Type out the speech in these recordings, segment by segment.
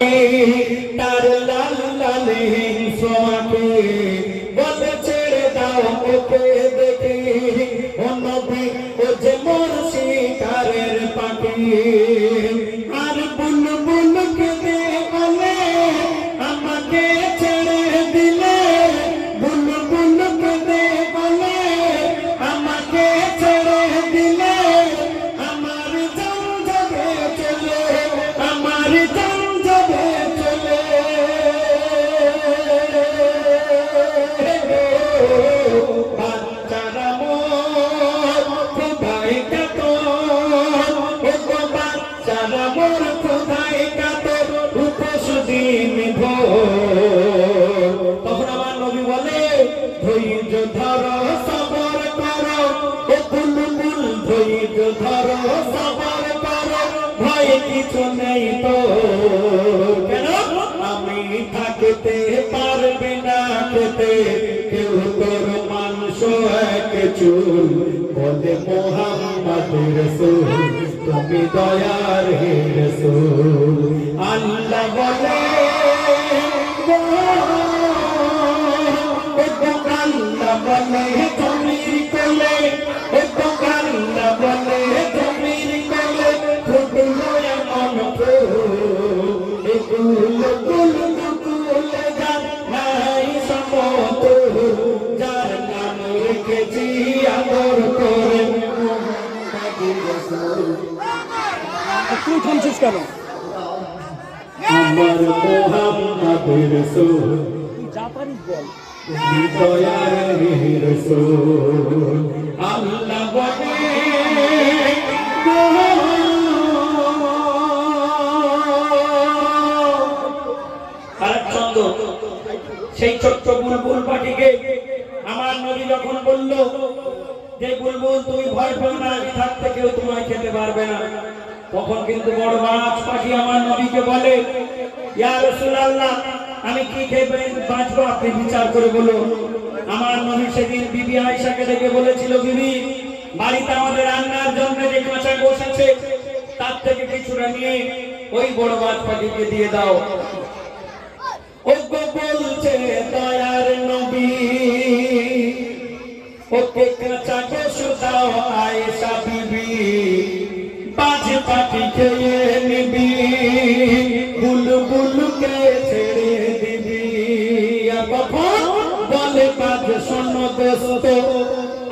তার লাল লাল হিংসমাকে বলে ছেড়ে দাও ওকে দেখে, ও নবী ও যে মোর শিকারের পাখি। আর বুলবুল কেঁদে বলে আমাকে ছেড়ে দিলে, বুলবুল কেঁদে বলে আমাকে ছেড়ে দিলে, আমার জান যাবে চলে, আমার জান যাবে চলে। বাচ্চারা মোর খোদাই কাতর, ও বাচ্চারা মোর খোদাই কাতর, উপোস দিন ভোর। তখন আমার নবী বলে ধৈর্য ধরো সবর করো, ও বুলবুল ধৈর্য ধরো সবর করো, ভয় কিছু নেই তো। কেন আমি থাকতে পারবে না খেতে কেউ তোর মাংস এক চুল, বলে মোহাম্মদ রাসূল তুমি দয়ার হে রাসূল। আল্লাহ বলে আল্লাহ বলে জমির কোলে, আল্লাহ বলে জমির কোলে, ফুটলো এমন ফুল, কুল কুল কুল যার নাই সমতুল, যার নাম রেখেছি আদর করে তুই থামছিস কেন? আমার মোহাম্মদ রাসূল যা পারিস বল। দয়ার রাসূল। আল্লাহ বলে আরেকচন্দ্র সেই ছোট্ট বুলবুল পাখিকে আমার নবী যখন বলল যে বুলবুল তুমি ভয় পেও না, আমি থাকতে কেউ তোমায় খেতে পারবে না, তখন কিন্তু বড় মাছ পাখি আমার নবীকে বলে ইয়া রাসূলুল্লাহ আমি কি খেয়ে বাঁচবো, আপনি বিচার করে বলুন। আমার নবী সেদিন বিবি আয়েশাকে ডেকে বলেছিল, বিবি বাড়িতে আমাদের রান্নার জন্য যে কাঁচা গোশ আছে তার থেকে কিছুটা নিয়ে ওই বড় মাছ পাখিকে দিয়ে দাও। ও গো বলছে দয়ার নবী ওকে কাঁচা গোশ দাও আয়েশা বিবি, বাজ পাখি খেয়ে নিবি, বুলবুলকে ছেড়ে দিবি। কখন বলে বাজ শোনো দোস্ত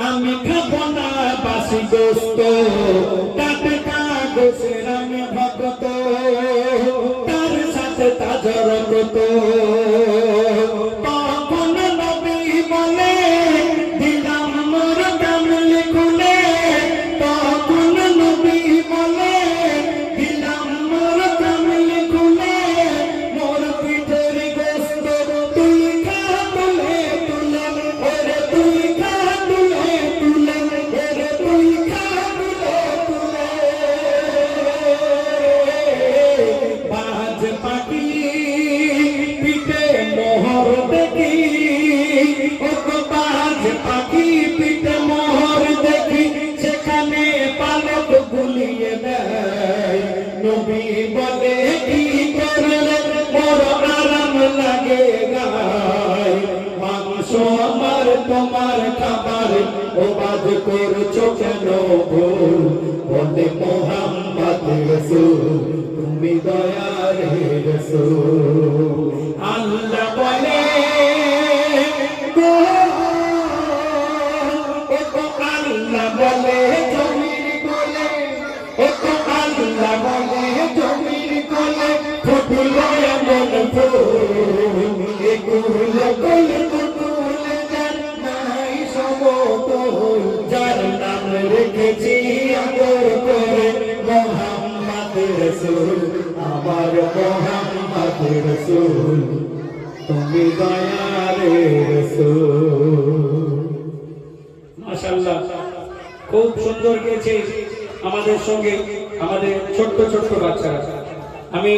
আমি খাবো না বাসি গোস্ত, টাটকা গোশের আমি ভক্ত, তার সাথে তাজা রক্ত। তখন নবী বলে দিলাম মোর কামলি খুলে, তখন নবী বলে দিলাম মোর কামলি খুলে, মোর পিঠের গোস্ত তুই খা তুলে তুলে, ওরে তুই খা তুলে তুলে, ওরে তুই খা তুলে তুলে। বাজ পাখি পিঠে মোহর দেখি, ও বাজ পাখি পিঠে মোহর দেখি, সেখানে পালক গুলিয়ে দেয়। নবী বলে কি করলে বড় আরাম লাগে গায়, মাংস আমার তোমার খাবার, ও বাদ করছো কেন ভুল, বলে মোহাম্মদ রাসূল তুমি দয়ার রাসূল। আল্লাহ বলে আল্লাহ বলে জমির কোলে, আল্লাহ বলে জমির কোলে, ফুটলো এমন ফুল, কুল কুল কুল যার নাই সমতুল, যার নাম রেখেছি আদর করে মোহাম্মদ রাসূল। আমার মোহাম্মদ রাসূল তুমি দয়ার রাসূল। মাশাআল্লাহ খুব সুন্দর গেয়েছে আমাদের সঙ্গে আমাদের ছোট্ট ছোট্ট বাচ্চারা। আমি